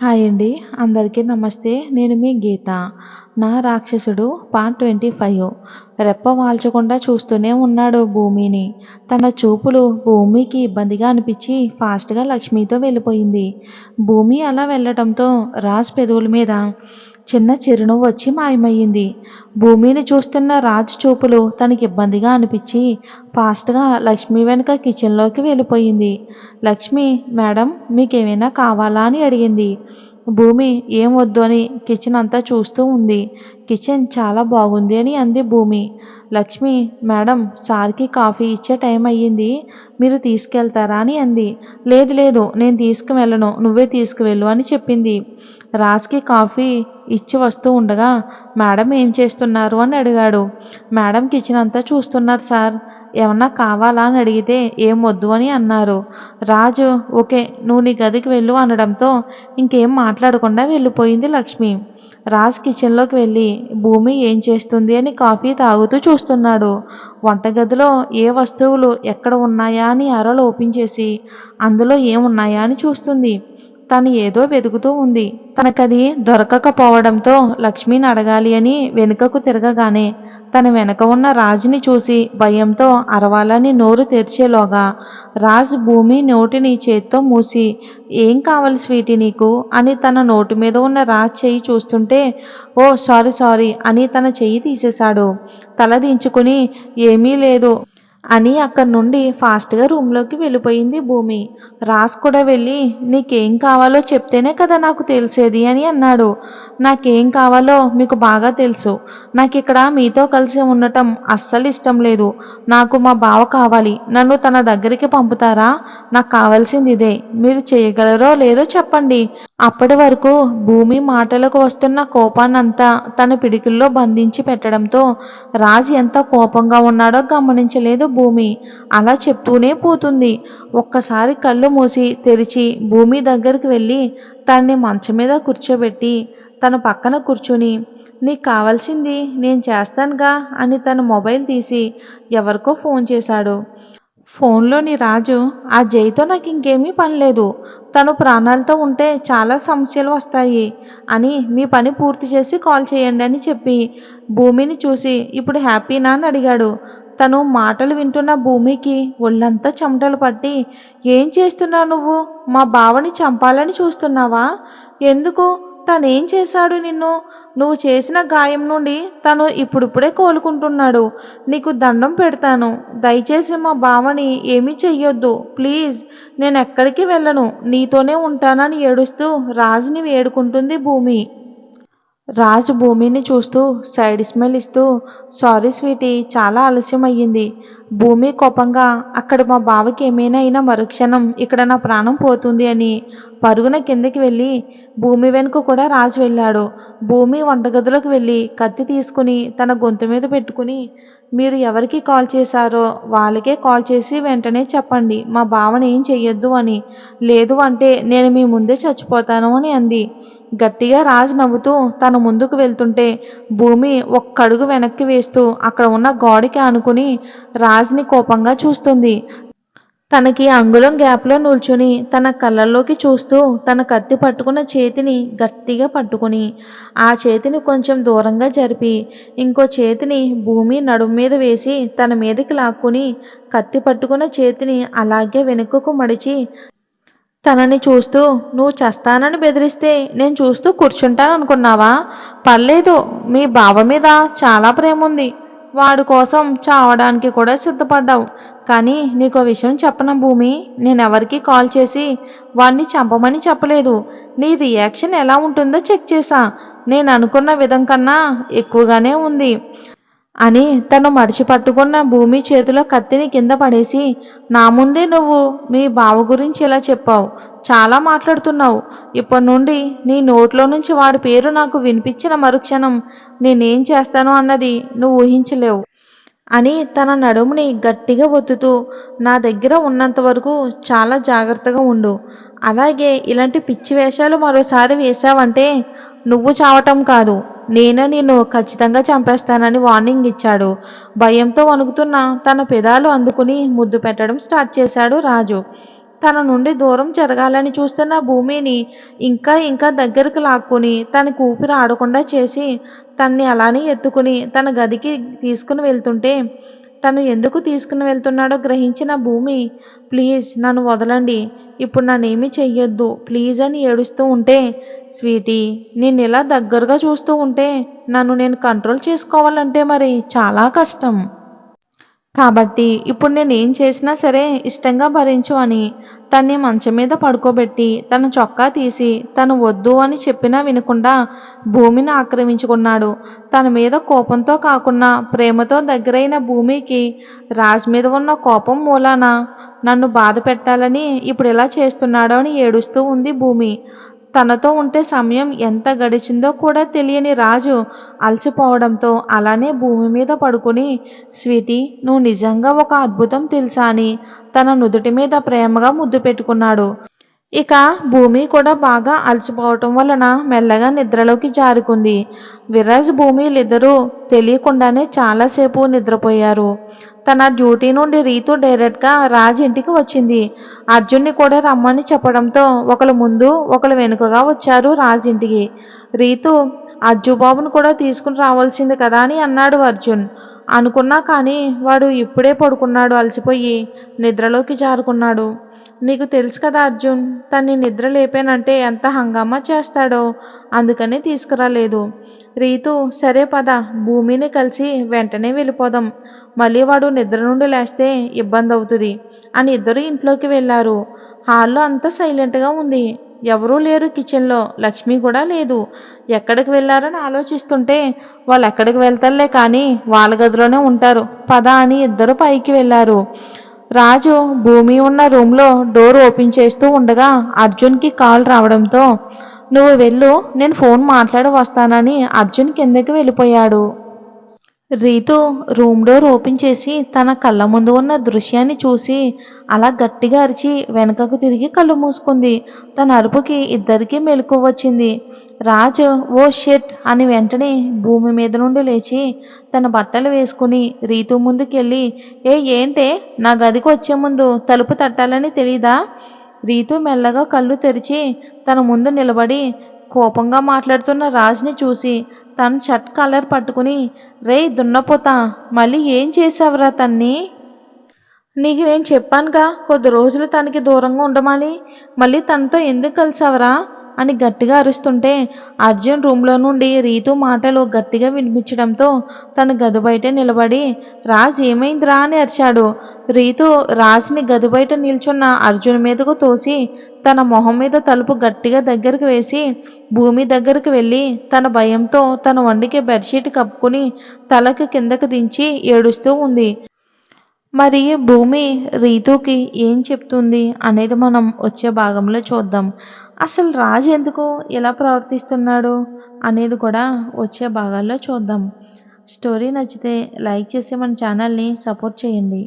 Hi అండి. అందరికీ నమస్తే. నేను మీ గీత. నా రాక్షసుడు పార్ట్ 25. రెప్ప వాల్చకుండా చూస్తూనే ఉన్నాడు భూమిని. తన చూపులు భూమికి ఇబ్బందిగా అనిపించి ఫాస్ట్‌గా లక్ష్మితో వెళ్ళిపోయింది. భూమి అలా వెళ్ళటంతో రాజ్ పెదవుల మీద చిన్న చిరునవ్వు వచ్చి మాయమయ్యింది. భూమిని చూస్తున్న రాజు చూపులు తనకి ఇబ్బందిగా అనిపించి ఫాస్ట్‌గా లక్ష్మి వెనక కిచెన్‌లోకి వెళ్ళిపోయింది. లక్ష్మి, మేడం మీకేమైనా కావాలా అని అడిగింది. భూమి ఏం వద్దు అని కిచెన్ అంతా చూస్తూ ఉంది. కిచెన్ చాలా బాగుంది అని అంది భూమి. లక్ష్మి, మేడం సార్కి కాఫీ ఇచ్చే టైం అయ్యింది, మీరు తీసుకెళ్తారా అని అంది. లేదు లేదు, నేను తీసుకువెళ్ళను, నువ్వే తీసుకువెళ్ళు అని చెప్పింది. రాజ్కి కాఫీ ఇచ్చి వస్తూ ఉండగా మేడం ఏం చేస్తున్నారు అని అడిగాడు. మేడం కిచెన్ అంతా చూస్తున్నారు సార్, ఏమన్నా కావాలా అని అడిగితే ఏం వద్దు అని అన్నారు. రాజు ఓకే, నువ్వు నీ గదికి వెళ్ళు అనడంతో ఇంకేం మాట్లాడకుండా వెళ్ళిపోయింది లక్ష్మి. రాజ్ కిచెన్లోకి వెళ్ళి భూమి ఏం చేస్తుంది అని కాఫీ తాగుతూ చూస్తున్నాడు. వంటగదిలో ఏ వస్తువులు ఎక్కడ ఉన్నాయా అని అరలు ఓపెన్ చేసి అందులో ఏమున్నాయా అని చూస్తుంది. తను ఏదో వెతుకుతూ ఉంది. తనకది దొరకకపోవడంతో లక్ష్మిని అడగాలి అని వెనుకకు తిరగగానే తన వెనక ఉన్న రాజుని చూసి భయంతో అరవాలని నోరు తెరిచేలోగా రాజు భూమి నోటిని చేత్తో మూసి ఏం కావాలి స్వీటీ నీకు అని తన నోటి మీద ఉన్న రాజ్ చెయ్యి చూస్తుంటే ఓ సారీ సారీ అని తన చెయ్యి తీసేశాడు. తల దించుకుని ఏమీ లేదు అని అక్కడి నుండి ఫాస్ట్‌గా రూమ్‌లోకి వెళ్ళిపోయింది భూమి. రాజ్ కూడా వెళ్ళి నీకేం కావాలో చెప్తేనే కదా నాకు తెలిసేది అని అన్నాడు. నాకేం కావాలో మీకు బాగా తెలుసు. నాకిక్కడ మీతో కలిసి ఉండటం అస్సలు ఇష్టం లేదు. నాకు మా బావ కావాలి. నన్ను తన దగ్గరికి పంపుతారా? నాకు కావాల్సింది ఇదే. మీరు చేయగలరో లేదో చెప్పండి. అప్పటి వరకు భూమి మాటలకు వస్తున్న కోపాన్నంతా తన పిడికిల్లో బంధించి పెట్టడంతో రాజ్ ఎంత కోపంగా ఉన్నాడో గమనించలేదు భూమి. అలా చెప్తూనే పోతుంది. ఒక్కసారి కళ్ళు మూసి తెరిచి భూమి దగ్గరికి వెళ్ళి తన్ని మంచం మీద కూర్చోబెట్టి తన పక్కన కూర్చుని నీకు కావాల్సింది నేను చేస్తానుగా అని తన మొబైల్ తీసి ఎవరికో ఫోన్ చేశాడు. ఫోన్లోని రాజు ఆ జైతో నాకు ఇంకేమీ పని లేదు, తను ప్రాణాలతో ఉంటే చాలా సమస్యలు వస్తాయి అని మీ పని పూర్తి చేసి కాల్ చేయండి అని చెప్పి భూమిని చూసి ఇప్పుడు హ్యాపీనా అని అడిగాడు. తను మాటలు వింటున్న భూమికి ఒళ్ళంతా చెమటలు పట్టి ఏం చేస్తున్నావు నువ్వు? మా బావని చంపాలని చూస్తున్నావా? ఎందుకు? తనేం చేశాడు నిన్ను? నువ్వు చేసిన గాయం నుండి తను ఇప్పుడిప్పుడే కోలుకుంటున్నాడు. నీకు దండం పెడతాను, దయచేసి మా బావని ఏమీ చెయ్యొద్దు ప్లీజ్. నేను ఎక్కడికి వెళ్ళను, నీతోనే ఉంటానని ఏడుస్తూ రాజుని వేడుకుంటుంది భూమి. రాజు భూమిని చూస్తూ సైడ్ స్మైల్ ఇస్తూ సారీ స్వీటీ, చాలా ఆలస్యం అయ్యింది. భూమి కోపంగా అక్కడ మా బావకి ఏమైనా అయినా మరుక్షణం ఇక్కడ నా ప్రాణం పోతుంది అని పరుగున కిందకి వెళ్ళి భూమి వెనుక కూడా రాజు వెళ్ళాడు. భూమి వంటగదిలోకి వెళ్ళి కత్తి తీసుకుని తన గొంతు మీద పెట్టుకుని మీరు ఎవరికి కాల్ చేశారో వాళ్ళకే కాల్ చేసి వెంటనే చెప్పండి మా బావని ఏం చెయ్యొద్దు అని, లేదు అంటే నేను మీ ముందే చచ్చిపోతాను అని అంది. గట్టిగా రాజు నవ్వుతూ తన ముందుకు వెళ్తుంటే భూమి ఒక్కడుగు వెనక్కి వేస్తూ అక్కడ ఉన్న గోడకి ఆనుకుని రాజుని కోపంగా చూస్తుంది. తనకి అంగుళం గ్యాప్లో నిల్చుని తన కళ్ళల్లోకి చూస్తూ తన కత్తి పట్టుకున్న చేతిని గట్టిగా పట్టుకుని ఆ చేతిని కొంచెం దూరంగా జరిపి ఇంకో చేతిని భూమి నడుము మీద వేసి తన మీదకి లాక్కుని కత్తి పట్టుకున్న చేతిని అలాగే వెనుకకు మడిచి తనని చూస్తూ నువ్వు చస్తానని బెదిరిస్తే నేను చూస్తూ కూర్చుంటాను అనుకున్నావా? పర్లేదు, మీ బావ మీద చాలా ప్రేమ ఉంది, వాడి కోసం చావడానికి కూడా సిద్ధపడ్డావు. కానీ నీకో విషయం చెప్పనా భూమి, నేనెవరికి కాల్ చేసి వాడిని చంపమని చెప్పలేదు. నీ రియాక్షన్ ఎలా ఉంటుందో చెక్ చేశా, నేను అనుకున్న విధం కన్నా ఎక్కువగానే ఉంది అని తను మడిచి పట్టుకున్న భూమి చేతిలో కత్తిని కింద పడేసి నా ముందే నువ్వు మీ బావ గురించి ఇలా చెప్పావు, చాలా మాట్లాడుతున్నావు. ఇప్పటి నుండి నీ నోట్లో నుంచి వాడి పేరు నాకు వినిపించిన మరుక్షణం నేనేం చేస్తాను అన్నది నువ్వు ఊహించలేవు అని తన నడుముని గట్టిగా ఒత్తుతూ నా దగ్గర ఉన్నంత వరకు చాలా జాగ్రత్తగా ఉండు. అలాగే ఇలాంటి పిచ్చి వేషాలు మరోసారి వేశావంటే నువ్వు చావటం కాదు, నేనే నిన్ను ఖచ్చితంగా చంపేస్తానని వార్నింగ్ ఇచ్చాడు. భయంతో వణుకుతున్న తన పెదాలు అందుకుని ముద్దు పెట్టడం స్టార్ట్ చేశాడు రాజు. తన నుండి దూరం జరగాలని చూస్తున్న భూమిని ఇంకా ఇంకా దగ్గరకు లాక్కుని తనకి ఊపిరి ఆడకుండా చేసి తన్ని అలానే ఎత్తుకుని తన గదికి తీసుకుని వెళ్తుంటే తను ఎందుకు తీసుకుని వెళ్తున్నాడో గ్రహించిన భూమి, ప్లీజ్ నన్ను వదలండి, ఇప్పుడు నన్నేమీ చెయ్యొద్దు ప్లీజ్ అని ఏడుస్తూ ఉంటే, స్వీటీ నేను ఇలా దగ్గరగా చూస్తూ ఉంటే నన్ను నేను కంట్రోల్ చేసుకోవాలంటే మరి చాలా కష్టం. కాబట్టి ఇప్పుడు నేనేం చేసినా సరే ఇష్టంగా భరించు అని తన్ని మంచం మీద పడుకోబెట్టి తన చొక్కా తీసి తను వద్దు అని చెప్పినా వినకుండా భూమిని ఆక్రమించుకున్నాడు. తన మీద కోపంతో కాకుండా ప్రేమతో దగ్గరైన భూమికి రాజ్ మీద ఉన్న కోపం మూలాన నన్ను బాధ పెట్టాలని ఇప్పుడు ఇలా చేస్తున్నాడో అని ఏడుస్తూ ఉంది భూమి. తనతో ఉంటే సమయం ఎంత గడిచిందో కూడా తెలియని రాజు అలసిపోవడంతో అలానే భూమి మీద పడుకుని, స్వీటీ నువ్వు నిజంగా ఒక అద్భుతం తెలుసా అని తన నుదుటి మీద ప్రేమగా ముద్దు పెట్టుకున్నాడు. ఇక భూమి కూడా బాగా అలసిపోవటం వలన మెల్లగా నిద్రలోకి జారుకుంది. విరాజ్ భూమిలిద్దరూ తెలియకుండానే చాలాసేపు నిద్రపోయారు. తన డ్యూటీ నుండి రీతు డైరెక్ట్గా రాజ్ ఇంటికి వచ్చింది. అర్జున్ని కూడా రమ్మని చెప్పడంతో ఒకరు ముందు ఒకరు వెనుకగా వచ్చారు రాజ్ ఇంటికి. రీతు అజ్జుబాబును కూడా తీసుకుని రావాల్సింది కదా అని అన్నాడు అర్జున్. అనుకున్నా కానీ వాడు ఇప్పుడే పడుకున్నాడు, అలసిపోయి నిద్రలోకి జారుకున్నాడు. నీకు తెలుసు కదా అర్జున్, తన్ని నిద్ర లేపానంటే ఎంత హంగామా చేస్తాడో, అందుకని తీసుకురాలేదు. రీతు సరే పద, భూమిని కలిసి వెంటనే వెళ్ళిపోదాం, మళ్ళీ వాడు నిద్ర నుండి లేస్తే ఇబ్బంది అవుతుంది అని ఇద్దరు ఇంట్లోకి వెళ్ళారు. హాల్లో అంతా సైలెంట్గా ఉంది. ఎవరూ లేరు కిచెన్లో, లక్ష్మి కూడా లేదు. ఎక్కడికి వెళ్ళారని ఆలోచిస్తుంటే వాళ్ళు ఎక్కడికి వెళ్తారులే కానీ వాళ్ళ గదిలోనే ఉంటారు, పద అని ఇద్దరు పైకి వెళ్ళారు. రాజు భూమి ఉన్న రూమ్లో డోర్ ఓపెన్ చేస్తూ ఉండగా అర్జున్కి కాల్ రావడంతో, నువ్వు వెళ్ళు నేను ఫోన్ మాట్లాడి వస్తానని అర్జున్ కిందకి వెళ్ళిపోయాడు. రీతు రూమ్ డోర్ ఓపెన్ చేసి తన కళ్ళ ముందు ఉన్న దృశ్యాన్ని చూసి అలా గట్టిగా అరిచి వెనకకు తిరిగి కళ్ళు మూసుకుంది. తన అరుపుకి ఇద్దరికీ మెలకువ వచ్చింది. రాజు ఓ షెట్ అని వెంటనే భూమి మీద నుండి లేచి తన బట్టలు వేసుకుని రీతు ముందుకెళ్ళి, ఏంటే నా గదికి వచ్చే ముందు తలుపు తట్టాలని తెలీదా? రీతు మెల్లగా కళ్ళు తెరిచి తన ముందు నిలబడి కోపంగా మాట్లాడుతున్న రాజ్ని చూసి తన షర్ట్ కలర్ పట్టుకుని, రేయ్ దున్నపోతా, మళ్ళీ ఏం చేసావురా తన్ని? నీకు నేను చెప్పానుగా కొద్ది రోజులు తనకి దూరంగా ఉండమని, మళ్ళీ తనతో ఎందుకు కలిసావరా అని గట్టిగా అరుస్తుంటే అర్జున్ రూమ్లో నుండి రీతు మాటలు గట్టిగా వినిపించడంతో తన గది బయట నిలబడి, రాజ్ ఏమైందిరా అని అరిచాడు. రీతు రాజ్ని గది బయట నిల్చున్న అర్జున్ మీదకు తోసి తన మొహం మీద తలుపు గట్టిగా దగ్గరికి వేసి భూమి దగ్గరికి వెళ్ళి తన భయంతో తన వండికి బెడ్షీట్ కప్పుకుని తలకు కిందకు దించి ఏడుస్తూ ఉంది. మరి భూమి రీతుకి ఏం చెప్తుంది అనేది మనం వచ్చే భాగంలో చూద్దాం. అసలు రాజు ఎందుకు ఇలా ప్రవర్తిస్తున్నాడు అనేది కూడా వచ్చే భాగాల్లో చూద్దాం. స్టోరీ నచ్చితే లైక్ చేసి మన ఛానల్ని సపోర్ట్ చేయండి.